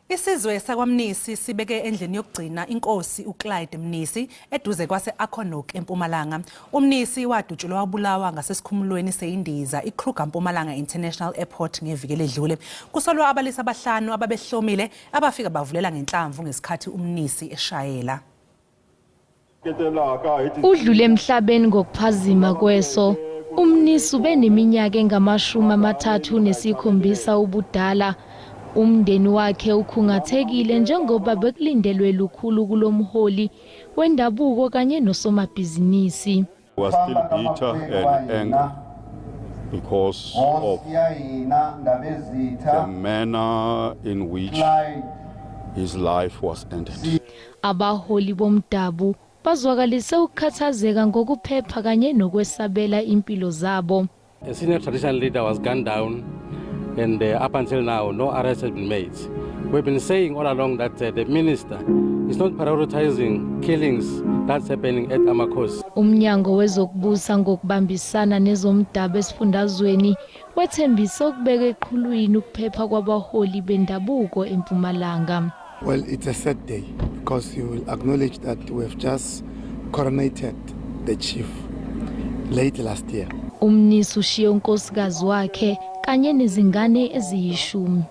Isizwe sakwa Mnisi sibeke endlini yokugcina inkosi uClyde Mnisi eduze kwase Akhonok eMpumalanga. uMnisi wadutshulwa wabulawa ngasesikhumulweni seIndiza iKruger Mpumalanga International Airport ngeviki ledlule. Kusolwa abalisa abahlanu ababehlomile abafika bavulela ngenhlamvu ngesikhathi uMnisi eshayela. Udlule emhlabeni ngokuphazima kweso. uMnisi ubeneminyaka engama-37 ubudala. Umndeni wakhe ukhungathekile njengoba bekulindelwe lukhulu kulomholi wendabuko kanye nosomabhizinisi. Was still bitter and angry because of the manner in which his life was ended. Abaholi bomdabu bazwakalise ukukhathazeka ngokuphepha kanye nokwesabela impilo zabo. A senior traditional leader was gunned down. And up until now, no arrest has been made. We've been saying all along that the minister is not prioritizing killings that's happening at Amakhosi. Umnyango wezokubusa ngokubambisana nezomdabu esifundazweni wethembisa ukubeka eqhulwini ukuphepha kwabaholi bendabuko eMpumalanga. Well, it's a sad day because you will acknowledge that we have just coronated the chief late last year. uMnisi ushiye unkosikazi wakhe kanye nezingane eziyishumi.